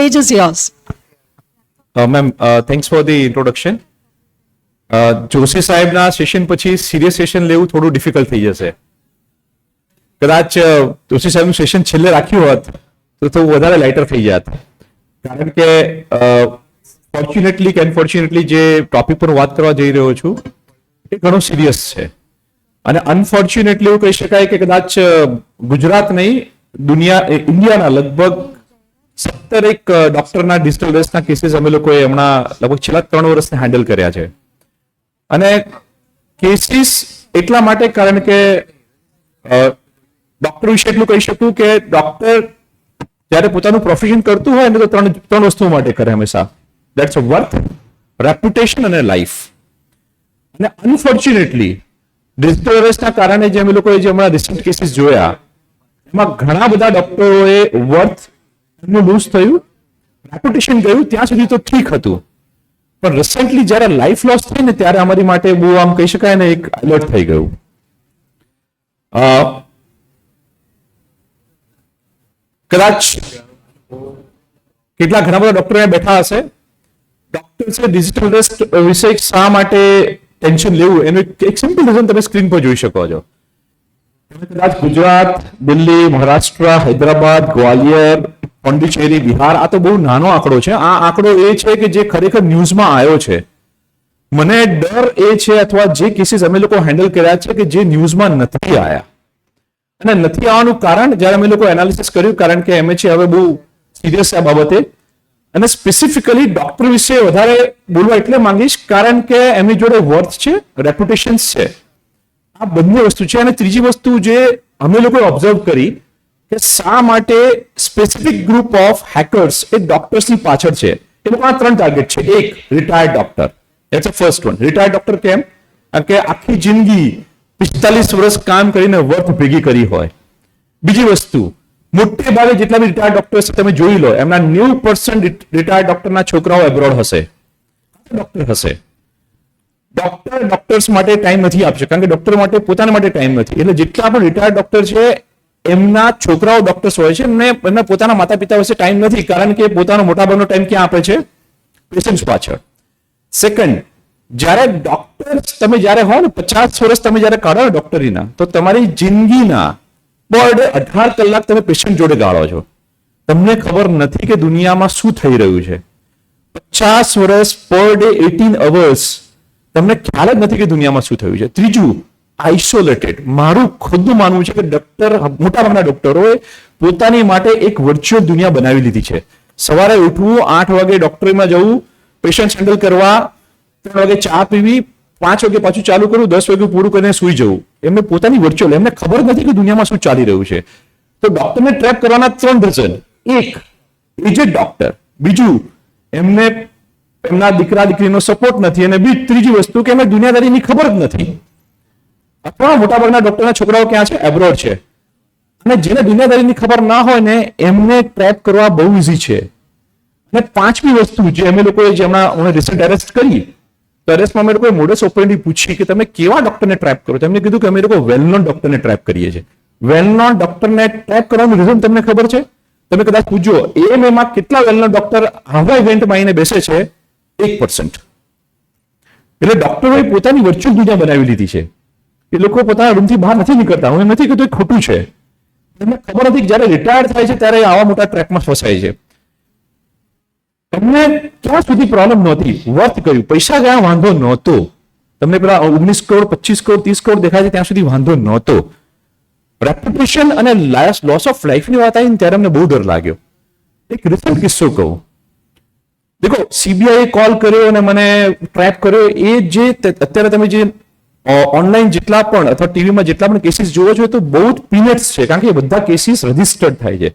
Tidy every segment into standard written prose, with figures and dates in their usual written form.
Stage is yours. Ma'am, thanks for the introduction. Joshi સાહેબના session પછી serious session લેવું થોડું ડિફિકલ્ટ થઈ જશે. કદાચ જોશી સાહેબનું સેશન છેલ્લે રાખ્યું હોત તો વધારે લાઇટર થઈ જાત. કારણ કે ફોર્ચ્યુનેટલી કે અનફોર્ચ્યુનેટલી જે ટોપિક પર વાત કરવા જઈ રહ્યો છું એ ઘણું સિરિયસ છે. અને અનફોર્ચ્યુનેટલી એવું કહી શકાય કે કદાચ ગુજરાત નહીં ઇન્ડિયાના લગભગ 17 ડોક્ટરના ડિજિટલ અરેસ્ટના કેસીસ અમે લોકોએ હમણાં લગભગ છેલ્લા 3 વર્ષને હેન્ડલ કર્યા છે. અને કેસીસ એટલા માટે કારણ કે ડોક્ટર વિશે એટલું કહી શકું કે ડોક્ટર જ્યારે પોતાનું પ્રોફેશન કરતું હોય ને તો ત્રણ વસ્તુઓ માટે કરે હંમેશા. દેટ્સ વર્થ, રેપ્યુટેશન અને લાઈફ. અને અનફોર્ચ્યુનેટલી ડિજિટલ અરેસ્ટના કારણે જે અમે લોકોએ જે હમણાં રિસન્ટ કેસીસ જોયા એમાં ઘણા બધા ડોક્ટરોએ વર્થ એમનું લૂઝ થયું, રેપ્યુટેશન ગયું. ત્યાં સુધી તો ઠીક હતું, પણ રિસન્ટલી જ્યારે લાઈફ લોસ થઈ ને ત્યારે અમારી માટે બહુ આમ કહી શકાય ને એક એલર્ટ થઈ ગયું. કદાચ કેટલા ઘણા બધા ડોક્ટર બેઠા હશે. ડોક્ટર ડિજિટલ અરેસ્ટ વિશે શા માટે ટેન્શન લેવું એનું એક સિમ્પલ રીઝન તમે સ્ક્રીન પર જોઈ શકો છો. તમે કદાચ ગુજરાત, દિલ્હી, મહારાષ્ટ્ર, હૈદરાબાદ, ગ્વાલિયર, પોંડિચેરી, બિહાર, આ તો બહુ નાનો આંકડો છે. આ આંકડો એ છે કે જે ખરેખર ન્યૂઝમાં આવ્યો છે. મને ડર એ છે અથવા જે કેસીસ અમે લોકો હેન્ડલ કર્યા છે કે જે ન્યૂઝમાં નથી આવ્યા. અને નથી આવવાનું કારણ જ્યારે અમે લોકો એનાલિસિસ કર્યું, કારણ કે એમ છે હવે બહુ સિરિયસ આ બાબતે. અને સ્પેસિફિકલી ડોક્ટર વિશે વધારે બોલવા એટલે માંગીશ કારણ કે એમની જોડે વર્થ છે, રેપ્યુટેશન છે. આ બંને વસ્તુ છે. અને ત્રીજી વસ્તુ જે અમે લોકોએ ઓબ્ઝર્વ કરી કે શા માટે સ્પેસિફિક ગ્રુપ ઓફ હેકર્સ એ ડોક્ટર્સની પાછળ છે. એ લોકોના 3 ટાર્ગેટ છે. એક, retired doctor. That's the first one. Retired doctor કેમ? કારણ કે આખી જિંદગી 45 વર્ષ કામ કરીને વર્થ ભેગી કરી હોય. બીજી વસ્તુ, મોટે ભાગે જેટલા બી રિટાયર્ડ ડોક્ટર્સ તમે જોઈ લો એમના 90% રિટાયર્ડ ડોક્ટરના છોકરાઓ એબ્રોડ હશે, ડોક્ટર હશે. ડોક્ટર ડોક્ટર્સ માટે ટાઈમ નથી આપશે કારણ કે ડોક્ટર માટે પોતાના માટે ટાઈમ નથી. એટલે જેટલા પણ રિટાયર્ડ ડોક્ટર છે એમના છોકરાઓ ડોક્ટર્સ હોય છે અને એમના પોતાના માતા પિતા વચ્ચે ટાઈમ નથી કારણ કે પોતાનો મોટાભાગનો ટાઈમ ક્યાં આપે છે? પેશન્ટ્સ પાછળ. સેકન્ડ, જ્યારે ડોક્ટર તમે જ્યારે હો ને 50 વર્ષ તમે જ્યારે કાઢો ને ડોક્ટરીના, તો તમારી જિંદગીના પર ડે 18 કલાક તમે પેશન્ટ જોડે ગાળો છો. તમને ખબર નથી કે દુનિયામાં શું થઈ રહ્યું છે. 50 વર્ષ પર ડે 18 અવર્સ તમને ખ્યાલ જ નથી કે દુનિયામાં શું થયું છે. ત્રીજું, આઇસોલેટેડ. મારું ખુદનું માનવું છે કે ડોક્ટર, મોટાભાગના ડોક્ટરોએ પોતાની માટે એક વર્ચ્યુઅલ દુનિયા બનાવી લીધી છે. સવારે ઉઠવું, 8 વાગે ડોક્ટરમાં જવું, પેશન્ટ હેન્ડલ કરવા, 3 વાગે ચા પીવી, 5 વાગે પાછું ચાલુ કરવું, 10 વાગે પૂરું કરીને સુઈ જવું. એમને પોતાની વર્ચ્યુઅલ, એમને ખબર નથી કે દુનિયામાં શું ચાલી રહ્યું છે. તો ડોક્ટરને ટ્રેપ કરવાના 3 રીઝન. એક, એજેડ ડોક્ટર. બીજું, એમને એમના દીકરા દીકરીનો સપોર્ટ નથી. અને ત્રીજી વસ્તુ કે એમને દુનિયાદારીની ખબર જ નથી. અથવા મોટાભાગના ડોક્ટરના છોકરાઓ ક્યાં છે? એબ્રોડ છે. અને જેને દુનિયાદારીની ખબર ના હોય ને એમને ટ્રેપ કરવા બહુ ઇઝી છે. અને 5મી વસ્તુ જે અમે લોકોએ જે હમણાં રિસન્ટ એરેસ્ટ કરી, તો એરેસ્ટમાં અમે લોકોએ મોડસ ઓપરેન્ડી પૂછી કે તમે કેવા ડોક્ટરને ટ્રેપ કરો. તો એમને કીધું કે અમે લોકો વેલ નોન ડોક્ટરને ટ્રેપ કરીએ છીએ. વેલ નોન ડોક્ટરને ટ્રેપ કરવાનું રીઝન તમને ખબર છે? તમે કદાચ પૂછજો એમાં કેટલા વેલ નોન ડોક્ટર આવા ઇવેન્ટમાં આવીને બેસે છે? 1%. એટલે ડોક્ટરોએ પોતાની વર્ચ્યુઅલ દુનિયા બનાવી લીધી છે. એ લોકો પોતાના રૂમથી બહાર નથી નીકળતા. હું એમ નથી કહેતો એ ખોટું છે. એમને ખબર નથી કે જ્યારે રિટાયર્ડ થાય છે ત્યારે આવા મોટા ટ્રેકમાં ફસાય છે. તમને ક્યાં સુધી પ્રોબ્લેમ નહોતી? વર્થ કર્યું, પૈસા ગયા વાંધો નહોતો. તમને પેલા 19 કરોડ, 25 કરોડ, 30 કરોડ દેખાય છે ત્યાં સુધી વાંધો નહોતો. રેપ્યુટેશન અને લોસ ઓફ લાઈફની વાત આવી ત્યારે અમને બહુ ડર લાગ્યો. એક રિસન્ટ કિસ્સો કહું. દેખો, સીબીઆઈએ કોલ કર્યો અને મને ટ્રેપ કર્યો. એ જે અત્યારે તમે જે ઓનલાઈન જેટલા પણ અથવા ટીવીમાં જેટલા પણ કેસીસ જોવો છો તો બહુ જ પીનેટ્સ છે કારણ કે બધા કેસીસ રજીસ્ટર્ડ થાય છે.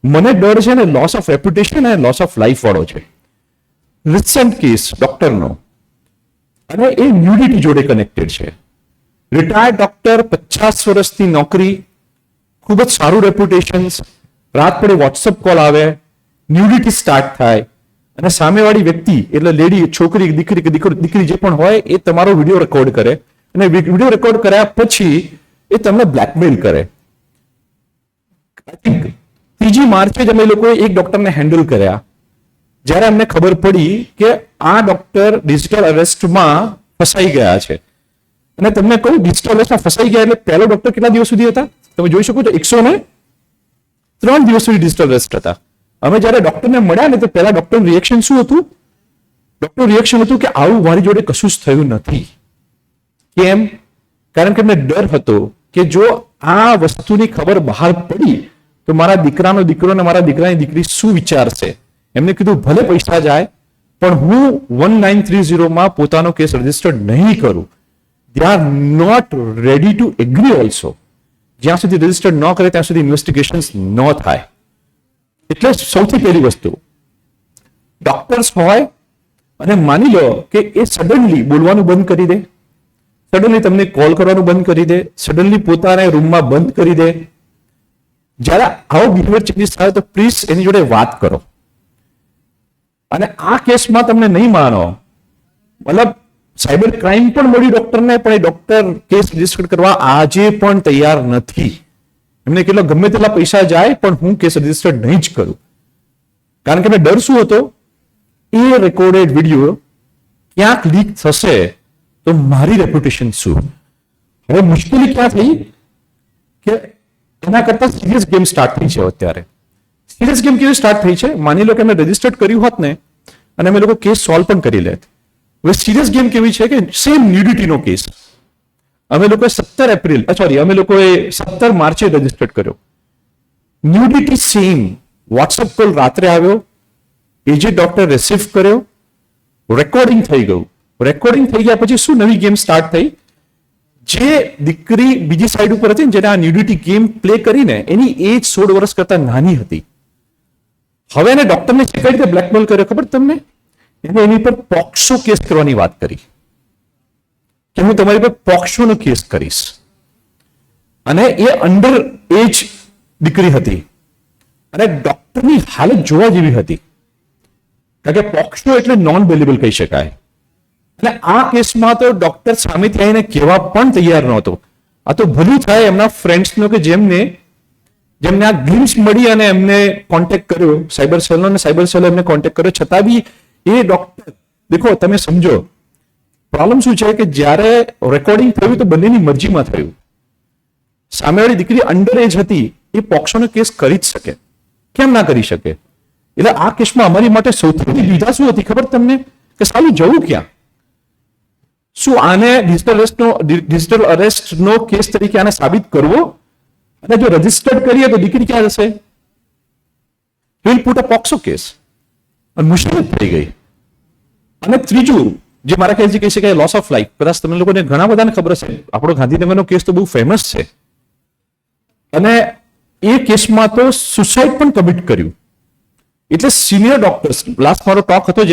મને ડર છે ને લોસ ઓફ રેપ્યુટેશન અને લોસ ઓફ લાઈફ વાળો છે. રિસન્ટ કેસ ડોક્ટરનો અને એ ન્યુડિટી જોડે કનેક્ટેડ છે. રિટાયર્ડ ડોક્ટર, 50 વર્ષની નોકરી, ખૂબ જ સારું રેપ્યુટેશન, રાત પડે વોટ્સઅપ કોલ આવે, ન્યુડિટી સ્ટાર્ટ થાય અને સામેવાળી વ્યક્તિ એટલે લેડી, છોકરી, દીકરી જે પણ હોય એ તમારો વિડીયો રેકોર્ડ કરે અને વિડીયો રેકોર્ડ કર્યા પછી એ તમને બ્લેકમેલ કરે. 3 માર્ચે જ અમે લોકોએ એક ડોક્ટરને હેન્ડલ કર્યા જ્યારે અમને ખબર પડી કે આ ડોક્ટર ડિજિટલ અરેસ્ટમાં ફસાઈ ગયા છે. અને તમને કહું, ડિજિટલ અરેસ્ટમાં ફસાઈ ગયા એટલે પહેલો ડોક્ટર કેટલા દિવસ સુધી હતા? તમે જોઈ શકો છો 103 દિવસ સુધી ડિજિટલ અરેસ્ટ હતા. અમે જ્યારે ડોક્ટરને મળ્યા ને તો પહેલા ડોક્ટરનું રિએક્શન શું હતું? ડોક્ટરનું રિએક્શન હતું કે આવું મારી જોડે કશું જ થયું નથી. કેમ? કારણ કે એમને ડર હતો કે જો આ વસ્તુની ખબર બહાર પડી તો મારા દીકરાનો દીકરો અને મારા દીકરાની દીકરી શું વિચારશે. એમને કીધું ભલે પૈસા જાય પણ હું 1930 માં પોતાનો કેસ રજીસ્ટર્ડ નહીં કરું. They are not ready to agree also. જ્યાં સુધી રજીસ્ટર્ડ ન કરે ત્યાં સુધી ઇન્વેસ્ટિગેશન્સ ન થાય. એટલે સૌથી પહેલી વસ્તુ, ડોક્ટર્સ હોય અને માની લો કે એ સડનલી બોલવાનું બંધ કરી દે, સડનલી તમને કોલ કરવાનું બંધ કરી દે, સડનલી પોતાના રૂમમાં બંધ કરી દે. જ્યારે આવો બિહેવિયર ચેન્જીસ થાય તો પ્લીઝ એની જોડે વાત કરો. અને આ કેસમાં તમને નહીં માનો, મતલબ સાયબર ક્રાઇમ પણ મળ્યું ડોક્ટરને, પણ એ ડોક્ટર કેસ રજીસ્ટર કરવા આજે પણ તૈયાર નથી. એમને કેટલો ગમે તેટલા પૈસા જાય પણ હું કેસ રજીસ્ટર નહીં જ કરું. કારણ કે એમને ડર શું હતો? એ રેકોર્ડેડ વિડીયો ક્યાંક લીક થશે તો મારી રેપ્યુટેશન શું? હવે મુશ્કેલી ક્યાં થઈ કે એના કરતા સિરિયસ ગેમ સ્ટાર્ટ થઈ છે. અત્યારે સિરિયસ ગેમ કેવી સ્ટાર્ટ થઈ છે? માની લો કે અમે રજીસ્ટર્ડ કર્યું હોત ને અને અમે લોકો કેસ સોલ્વ પણ કરી લેત. હવે સિરિયસ ગેમ કેવી છે કે સેમ ન્યુડિટીનો કેસ અમે લોકોએ 17 માર્ચે રજીસ્ટર્ડ કર્યો. ન્યુડિટી સેમ. વોટ્સઅપ કોલ રાત્રે આવ્યો, એજે ડોક્ટર રિસીવ કર્યો, રેકોર્ડિંગ થઈ ગયું. રેકોર્ડિંગ થઈ ગયા પછી શું નવી ગેમ સ્ટાર્ટ થઈ? જે દીકરી બીજી સાઈડ ઉપર હતી જેને આ ન્યુડિટી ગેમ પ્લે કરીને એની એજ 16 વર્ષ કરતા નાની હતી. હવે એને ડોક્ટરને કઈ રીતે બ્લેકમેલ કર્યો ખબર તમને? એને એની પર પોક્સો કેસ કરવાની વાત કરી કે હું તમારી પર પોક્સોનો કેસ કરીશ. અને એ અંડર એજ દીકરી હતી અને ડોક્ટરની હાલત જોવા જેવી હતી. કારણ કે પોક્સો એટલે નોન બેલેબલ કહી શકાય. અને આ કેસમાં તો ડોક્ટર સામેથી આવીને કહેવા પણ તૈયાર નહોતો. આ તો ભલું થાય એમના ફ્રેન્ડ્સનો કે જેમને આ ગ્લિમ્સ મળી અને એમને કોન્ટેક્ટ કર્યો સાયબર સેલનો, અને સાયબર સેલે એમને કોન્ટેક્ટ કર્યો. છતાં બી એ ડોક્ટર, દેખો તમે સમજો પ્રોબ્લેમ શું છે કે જ્યારે રેકોર્ડિંગ થયું તો બંનેની મરજીમાં થયું. સામેવાળી દીકરી અંડર એજ હતી, એ પોક્સોનો કેસ કરી જ શકે. કેમ ના કરી શકે? એટલે આ કેસમાં અમારી માટે સૌથી મોટી દુવિધા શું હતી ખબર તમને? કે સાલું જવું ક્યાં? શું આને ડિજિટલ અરેસ્ટનો કેસ તરીકે આને સાબિત કરવો? અને જો રજીસ્ટર્ડ કરીએ તો દીકરી ક્યાં જશે? Will put a POCSO case. અને મુશ્કેલ થઈ ગઈ. અને ત્રીજું જે મારા ખ્યાલથી કહી શકાય લોસ ઓફ લાઈફ. કદાચ તમને લોકોને ઘણા બધાને ખબર હશે, આપણો ગાંધીનગરનો કેસ તો બહુ ફેમસ છે. અને એ કેસમાં તો સુસાઇડ પણ કમિટ કર્યું. એટલે સિનિયર ડોક્ટર્સ, લાસ્ટ મારો ટોક હતો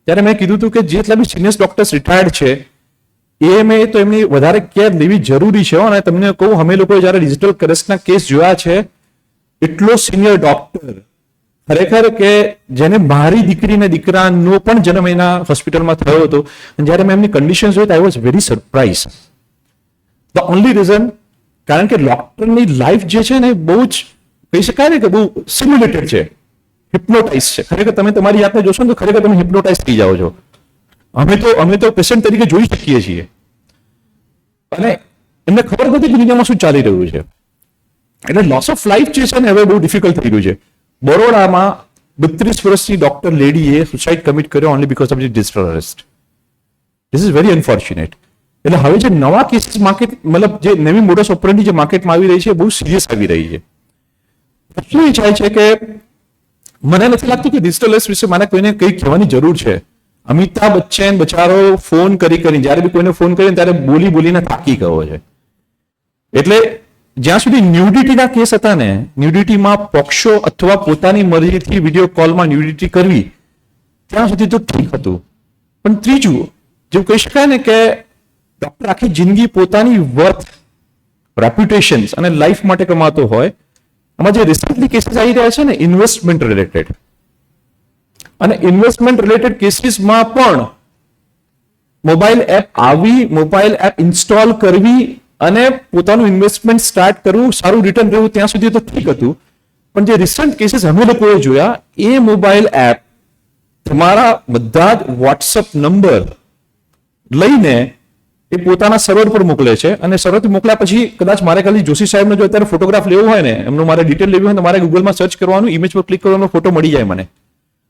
ત્યારે મેં કીધું હતું કે જેટલા બી સિનિયર ડોક્ટર્સ રિટાયર્ડ છે એ તો એમની વધારે કેર લેવી જરૂરી છે. અને તમને કહું, અમે લોકોએ જયારે ડિજિટલ અરેસ્ટના કેસ જોયા છે, એટલો સિનિયર ડોક્ટર ખરેખર કે જેને મારી દીકરીને દીકરાનો પણ જન્મ એના હોસ્પિટલમાં થયો હતો. અને જ્યારે મેં એમની કન્ડિશન જોઈ તો I was very surprise. The only reason, કારણ કે ડોક્ટરની લાઈફ જે છે ને બહુ જ કહી શકાય ને કે બહુ સિમ્યુલેટેડ છે, હિપ્નોટાઇઝ છે. ખરેખર તમે તમારી જાતને જોશો ને તો ખરેખર તમે હિપ્નોટાઇઝ થઈ જાઓ છો. અમે તો પેશન્ટ તરીકે જોઈ શકીએ છીએ. અને એમને ખબર નથી કે દુનિયામાં શું ચાલી રહ્યું છે. એટલે લોસ ઓફ લાઈફ જે છે ને હવે બહુ ડિફિકલ્ટ થઈ રહ્યું છે. બરોડામાં 32 વર્ષની ડોક્ટર લેડીએ સુસાઇડ કમિટ કર્યો only because of digital arrest. This is very unfortunate. એટલે હવે જે નવા કેસીસ માર્કેટ, મતલબ જે નવી મોડસ ઓપરેન્ડી જે માર્કેટમાં આવી રહી છે બહુ સિરિયસ આવી રહી છે. શું ઈચ્છાય છે કે મને નથી લાગતું કે ડિજિટલ અરેસ્ટ વિશે મને કોઈને કંઈ કહેવાની જરૂર છે. અમિતાભ બચ્ચન બચારો ફોન કરી જ્યારે બી કોઈને ફોન કરીને ત્યારે બોલીને થાકી ગયો છે. એટલે જ્યાં સુધી ન્યુડિટીના કેસ હતા ને, ન્યુડિટીમાં પોક્સો અથવા પોતાની મરજીથી વિડીયો કોલમાં ન્યુડિટી કરવી, ત્યાં સુધી તો ઠીક હતું. પણ ત્રીજું જેવું કહી શકાય ને કે ડોક્ટર આખી જિંદગી પોતાની વર્થ, રેપ્યુટેશન અને લાઈફ માટે કમાતો હોય. આમાં જે રિસન્ટલી કેસીસ આવી રહ્યા છે ને ઇન્વેસ્ટમેન્ટ રિલેટેડ, અને ઇન્વેસ્ટમેન્ટ રિલેટેડ કેસીસમાં પણ મોબાઈલ એપ આવી, મોબાઈલ એપ ઇન્સ્ટોલ કરવી અને પોતાનું ઇન્વેસ્ટમેન્ટ સ્ટાર્ટ કરવું, સારું રિટર્ન રહેવું ત્યાં સુધી તો ઠીક હતું. પણ જે રિસન્ટ કેસીસ અમે લોકોએ જોયા, એ મોબાઈલ એપ તમારા બધા જ વોટ્સઅપ નંબર લઈને એ પોતાના સર્વર પર મોકલે છે અને સર્વરથી મોકલ્યા પછી કદાચ મારે ખાલી જોશી સાહેબનો જો અત્યારે ફોટોગ્રાફ લેવો હોય ને, એમનો મારે ડિટેલ લેવી હોય તો મારે ગૂગલમાં સર્ચ કરવાનું, ઇમેજ પર ક્લિક કરવાનો, ફોટો મળી જાય મને.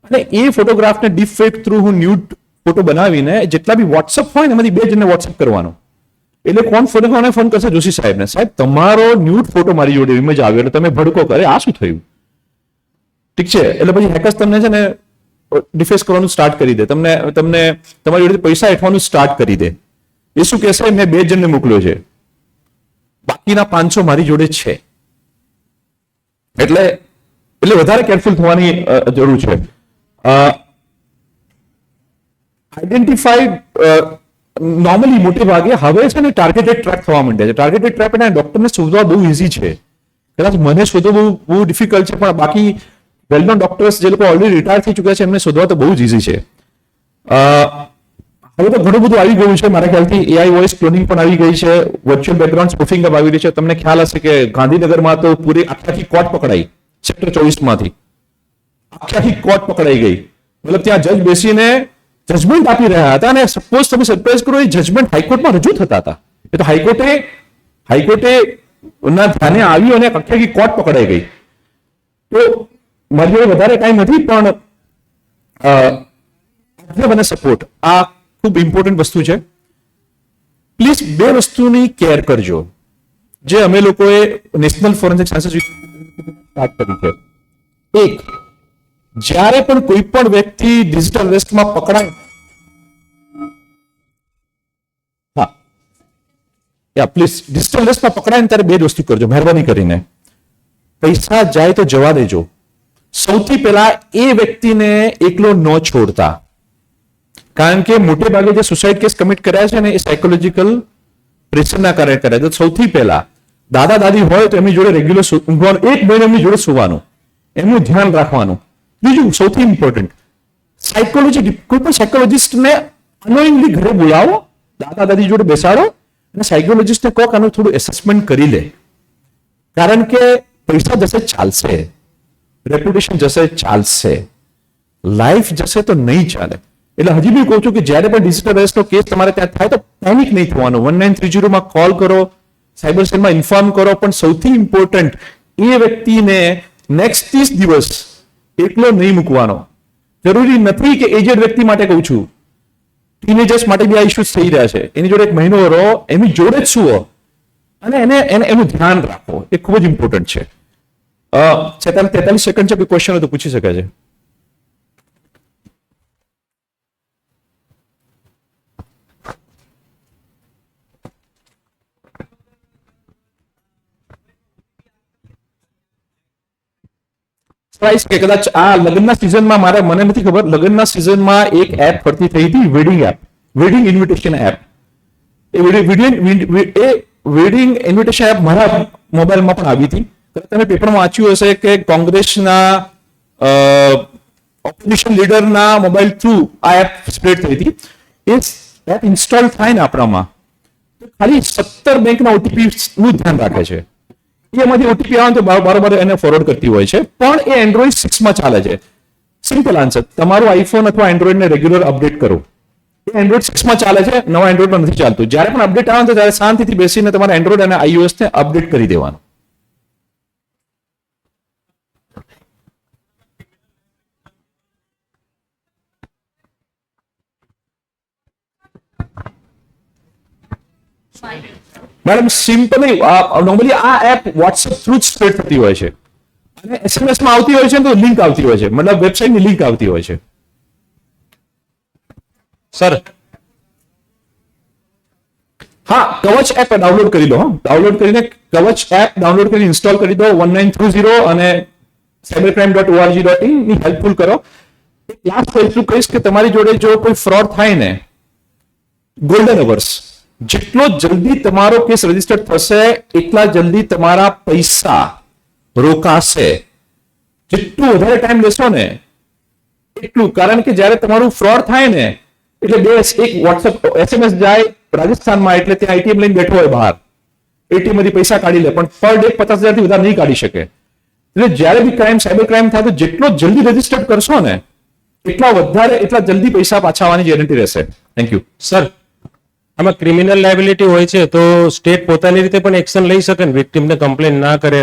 અને એ ફોટોગ્રાફને ડીપ ફેક થ્રુ હું ન્યૂડ ફોટો બનાવીને જેટલા બી વોટ્સઅપ હોય ને એમાંથી 2 જણને વોટ્સઅપ કરવાનો. એટલે કોને ફોન કરશે? જોશી સાહેબને. સાહેબ તમારો ન્યૂડ ફોટો મારી જોડે ઇમેજ આવ્યો એટલે તમે ભડકો કરે, આ શું થયું? ઠીક છે. એટલે પછી હેકર્સ તમને છે ને ડિફેસ કરવાનું સ્ટાર્ટ કરી દે, તમને તમારી જોડે પૈસા હેઠવાનું સ્ટાર્ટ કરી દે. એ શું કહેશે? મેં 2 જણને મોકલ્યો છે, બાકીના 500 મારી જોડે છે. એટલે વધારે કેરફુલ થવાની જરૂર છે. આઈડેન્ટિફાઈડ નોર્મલી મોટે ભાગે હવે છે ને ટાર્ગેટેડ ટ્રેપ થવા માંડ્યા છે. ટાર્ગેટેડ ટ્રેપ અને ડોક્ટરને શોધવા બહુ ઇઝી છે. કદાચ મને શોધવું બહુ ડિફિકલ્ટ છે, પણ બાકી વેલ નોન ડોક્ટર્સ જે લોકો ઓલરેડી રિટાયર થઈ ચૂક્યા છે એમને શોધવા તો બહુ જ ઇઝી છે. હવે તો ઘણું બધું આવી ગયું છે. મારા ખ્યાલથી એઆઈ વોઇસ ક્લોનિંગ પણ આવી ગઈ છે, વર્ચ્યુઅલ બેકગ્રાઉન્ડ સ્પૂફિંગ આવી રહી છે. તમને ખ્યાલ હશે કે ગાંધીનગરમાં તો પૂરી આખી કોર્ટ પકડાઈ, સેક્ટર 24 માંથી આખી કોર્ટ પકડાઈ ગઈ. મતલબ ત્યાં જજ બેસીને જજમેન્ટ આપી રહ્યા હતા અને સપોઝ તમે સરપ્રાઈઝ કરો, એ જજમેન્ટ હાઈકોર્ટમાં રજૂ થતા હતા. એ તો હાઈકોર્ટે ના ધ્યાને આવ્યું અને આખી કોર્ટ પકડાઈ ગઈ. તો મારી જોડે વધારે ટાઈમ નથી, પણ મને સપોર્ટ આ ખૂબ ઇમ્પોર્ટન્ટ વસ્તુ છે. પ્લીઝ 2 વસ્તુની કેર કરજો જે અમે લોકોએ નેશનલ ફોરેન્સિક સાયન્સીસ સ્ટાર્ટ કરી છે. એક, જ્યારે પણ કોઈ પણ વ્યક્તિ ડિજિટલ અરેસ્ટમાં પકડાય, પ્લીઝ ડિજિટલ અરેસ્ટમાં પકડાય ને ત્યારે 2 વસ્તુ કરજો મહેરબાની કરીને. પૈસા જાય તો જવા દેજો. સૌથી પહેલા એ વ્યક્તિને એકલો ન છોડતા, કારણ કે મોટે ભાગે જે સુસાઇડ કેસ કમિટ કર્યા છે ને એ સાયકોલોજીકલ પ્રેશરના કારણે કર્યા. તો સૌથી પહેલા દાદા દાદી હોય તો એમની જોડે રેગ્યુલર ઊંઘવાનું, 1 મહિનો એમની જોડે સુવાનું, એમનું ધ્યાન રાખવાનું. બીજું સૌથી ઇમ્પોર્ટન્ટ, કોઈ પણ સાયકોલોજીસ્ટને અનોઇંગલી ઘરે બોલાવો, દાદા દાદી જોડે બેસાડો અને સાયકોલોજીસ્ટને કહો કે આનું થોડું એસેસમેન્ટ કરી લે. કારણ કે પૈસા જશે ચાલશે, રેપ્યુટેશન જશે ચાલશે, લાઈફ જશે તો નહીં ચાલે. એટલે હજી બી કહું છું કે જ્યારે પણ ડિજિટલ અરેસ્ટનો કેસ તમારે ત્યાં થાય તો પેનિક નહીં થવાનું. 1930 માં કોલ કરો, સાયબર સેલમાં ઇન્ફોર્મ કરો, પણ સૌથી ઇમ્પોર્ટન્ટ એ વ્યક્તિને નેક્સ્ટ 30 દિવસ એકલો નહીં મૂકવાનો. જરૂરી નથી કે એજેડ વ્યક્તિ માટે કહું છું, ટીનેજર્સ માટે બી આ ઇશ્યુઝ થઈ રહ્યા છે. એની જોડે 1 મહિનો રહો, એની જોડે જ સુવો અને એનું ધ્યાન રાખો. એ ખૂબ જ ઇમ્પોર્ટન્ટ છે. 43 સેકન્ડ છે, કોઈ ક્વેશ્ચન હોય તો પૂછી શકે છે. કે કદાચ આ લગ્નના સિઝનમાં મને નથી ખબર, લગ્નના સિઝનમાં એક એપ ફરતી થઈ હતી, વેડિંગ ઇન્વિટેશન એપ. એ વેડિંગ ઇન્વિટેશન એપ મારા મોબાઈલમાં પણ આવી હતી. તમે પેપરમાં વાંચ્યું હશે કે કોંગ્રેસના ઓપોઝિશન લીડરના મોબાઈલ થ્રુ આ એપ સ્પ્રેડ થઈ હતી. એ એપ ઇન્સ્ટોલ થાય ને આપણામાં તો ખાલી 17 બેંકના ઓટીપી નું ધ્યાન રાખે છે. એમાંથી ઓટીપી આવે તો બરોબર એને ફોરવર્ડ કરતી હોય છે, પણ એ એન્ડ્રોઈડ 6 માં ચાલે છે. સિમ્પલ આન્સર, તમારું આઈફોન અથવા એન્ડ્રોઈડ ને રેગ્યુલર અપડેટ કરો. એ એન્ડ્રોઈડ 6 માં ચાલે છે, નવા એન્ડ્રોઈડમાં નથી ચાલતું. જ્યારે પણ અપડેટ આવે તો ત્યારે શાંતિથી બેસીને તમારા એન્ડ્રોઈડ અને આઈઓએસ ને અપડેટ કરી દેવાનું. મેડમ સિમ્પલી નોર્મલી આ એપ વોટ્સએપ થ્રુ જ સ્પ્રેડ થતી હોય છે અને એસએમએસ માં આવતી હોય છે તો લિંક આવતી હોય છે, મતલબ વેબસાઇટની લિંક આવતી હોય છે. સર હા, કવચ એપ ડાઉનલોડ કરી લો. ડાઉનલોડ કરીને કવચ એપ ડાઉનલોડ કરીને ઇન્સ્ટોલ કરી દો. 1930 અને cybercrime.org.in ની હેલ્પફુલ કરો. લાસ્ટ એટલું કહીશ કે તમારી જોડે જો કોઈ ફ્રોડ થાય ને, ગોલ્ડન અવર્સ, જેટલો જલ્દી તમારો કેસ રજીસ્ટર થશે એટલા જલ્દી તમારા પૈસા રોકાશે. જેટલું વધારે ટાઈમ લેશો ને એટલું, કારણ કે જ્યારે તમારું ફ્રોડ થાય ને એટલે એક વોટ્સએપ એસએમએસ જાય રાજસ્થાનમાં, એટલે ત્યાં એટીએમ લઈને બેઠો હોય બહાર, એટીએમ માંથી પૈસા કાઢી લે, પણ પર ડે 50,000 થી વધારે નહીં કાઢી શકે. એટલે જ્યારે બી ક્રાઇમ, સાયબર ક્રાઇમ થાય તો જેટલો જલ્દી રજીસ્ટર કરશો ને એટલા વધારે એટલા જલ્દી પૈસા પાછા આવવાની ગેરંટી રહેશે. Thank you. સર આમાં ક્રિમિનલ લાયબિલિટી હોય છે તો સ્ટેટ પોતાની રીતે પણ એક્શન લઈ શકે ને, વિક્ટિમને કમ્પ્લેન ના કરે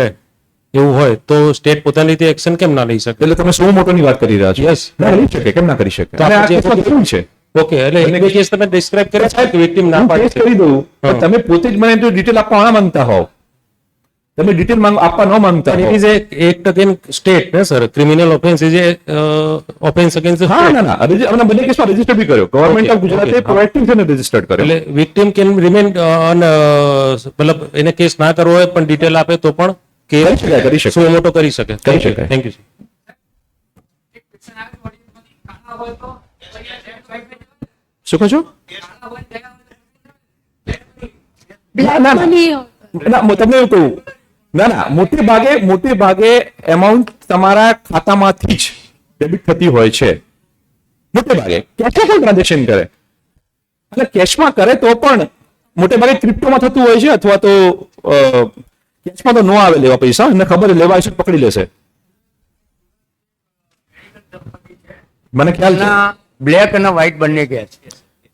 એવું હોય તો સ્ટેટ પોતાની રીતે એક્શન કેમ ના લઈ શકે? એટલે તમે સો મોટોની વાત કરી રહ્યા છો. Yes. ના લઈ શકે, કેમ ના કરી શકે? તો અને આ આપણે જે કેસમાં કેવું છે? ઓકે, એટલે એક બે કેસ તમે ડિસ્ક્રાઇબ કર્યા છે કે વિક્ટિમ ના હું પાડે કેસ છે. કરી દઉં પણ હા. તમે પોતે જ મને જો ડિટેલ આપવા ના માંગતા હોવ, તમે ડિટેલ આપવા ન માંગતા But it હોવ. is a act against state, no, sir. Criminal offense is a offense against the હા, state. ના ના અમે બંને કેસમાં રજીસ્ટર બી કર્યો. ગવર્મેન્ટ Okay, ઓફ ગુજરાતે okay, હા. પ્રોએક્ટિવ છે ને રજીસ્ટર્ડ કર્યો. એટલે victim can remain મતલબ એને કેસ ના કરવો હોય પણ ડિટેલ આપે તો પણ કરી શકાય, કરી શકાય. સો મોટો કરી શકે. કરી શકાય. Thank you. શું કહો છો? બ્લેક ના, ના. મની ના હું તમને એવું કહું, ના ના મોટે ભાગે એમાઉન્ટ તમારા ખાતામાંથી જ ડેબિટ થતી હોય છે. મોટે ભાગે કેશમાં પણ ટ્રાન્ઝેક્શન કરે, અને કેશમાં કરે તો પણ મોટે ભાગે ક્રિપ્ટોમાં થતું હોય છે, અથવા તો કેશમાં તો ન આવે લેવા પૈસા, એને ખબર છે લેવા છે તો પકડી લેશે. મને ખ્યાલ છે બ્લેક અને વ્હાઈટ બંને કેસ છે.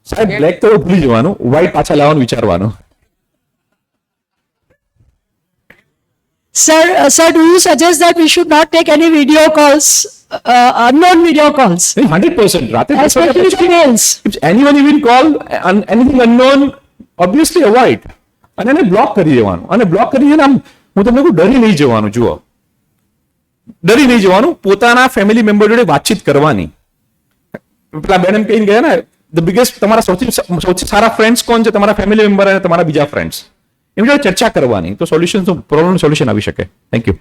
સાહેબ. બ્લેક તો ભૂલી જવાનું, વ્હાઈટ પાછા લાવવાનું વિચારવાનું. Sir, do you suggest that we should not take any video calls, unknown video calls, 100% રાતે especially females? if anyone even call anything unknown, obviously avoid, અને એને બ્લોક કરી દેવાનું. અને બ્લોક કરીને આમ હું તમને કહું, ડરી નહીં જવાનું. જુઓ, ડરી નહીં જવાનું, પોતાના ફેમિલી મેમ્બર જોડે વાતચીત કરવાની. પેલા બેન એમ કહીને ગયા ને, ધ બિગેસ્ટ તમારા સૌથી સારા ફ્રેન્ડ્સ કોણ છે? તમારા ફેમિલી મેમ્બર અને તમારા બીજા ફ્રેન્ડ્સ. એમની જોડે ચર્ચા કરવાની, તો પ્રોબ્લેમ સોલ્યુશન આવી શકે. Thank you.